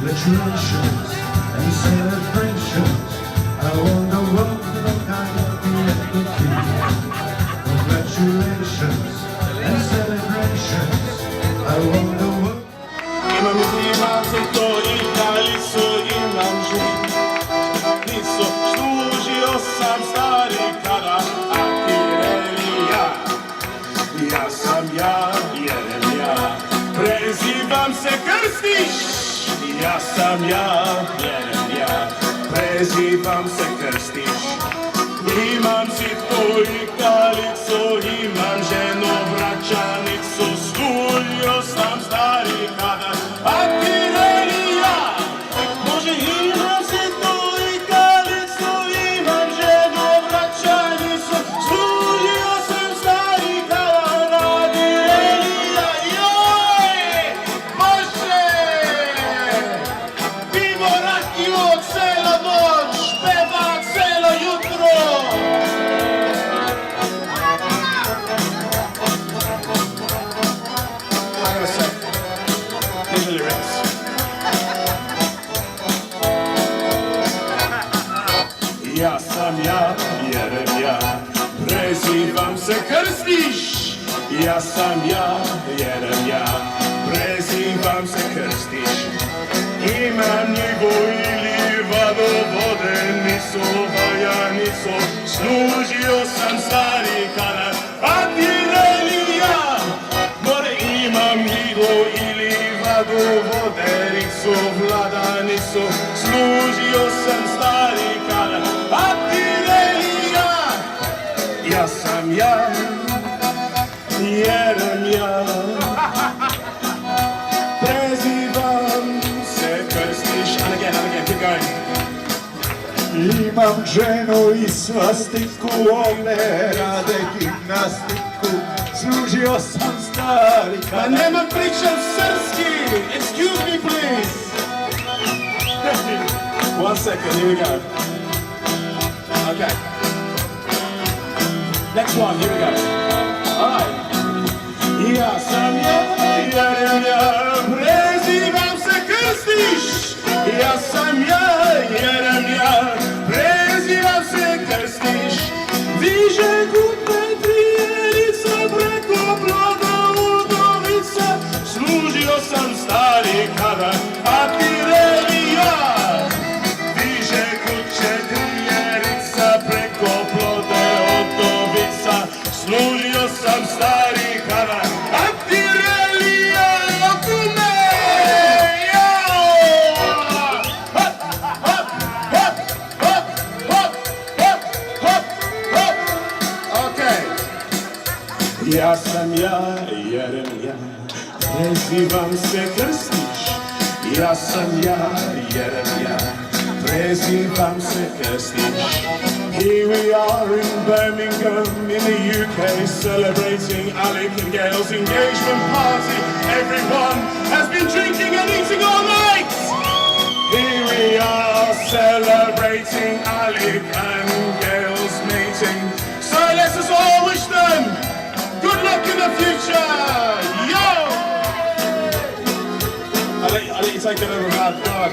congratulations and celebrations. I wonder what the kind of the key. Congratulations and celebrations. I wonder what. Imam zima to i dalicu imam ženicu. Služio sam stari kada Akirelija. Ja sam ja, Jeremija. Prezivam se Krstiš. Ja sam ja, Jeremija. Prezivam se Krstiš. Imam sitku i kalicu, imam ženu vraćanicu. Služio sam stari kada Akirelija. Može imam sitku i kalicu, imam ženu vraćanicu. Služio sam stari kada Akirelija. Joj, može! Pivo, rakiju, cela noć, peva celo jutro. Ja sam ja, Jeremija, prezivam se Krstiš. Ja sam ja, Jeremija, prezivam se Krstiš. Imam njivu ili vodovodenicu, valjanicu. Služio sam stari kada Akirelija. More imam njivu ili vodovodenicu, vladanicu. Služio sam stari kada Akirelija. Ja sam ja, Jeremija, prezivam se Krstiš. And again, keep going. Imam ženu i svastiku, one rade gimnastiku. Služio sam stari Pa kada... nemam pričam srpski. Excuse me, please. 1 second, here we go. Okay. Next one, here we go. All right. Ja sam ja, Jeremija, prezivam se Krstiš. Ja sam ja, Jeremija, prezivam se Krstiš. Diže gutne trijelica, preko bloga udovica. Služio sam stari kada Akirelija. Diže kuće trijelica, preko plode udovica. Služio sam stari kada Akirelija. Okume! Hop, hop, hop, hop, hop, hop, hop, hop. Okay. Ja sam ja, Jeremija, prezivam se Krstiš. Ja sam ja, Jeremija, prezivam se Krstiš. Here we are in Birmingham in the UK, celebrating Alec and Gail's engagement party. Everyone has been drinking and eating all night. Here we are celebrating Alec and Gail's meeting. So let us all wish them good luck in the future. Yo! I'll let you take it over, man. God.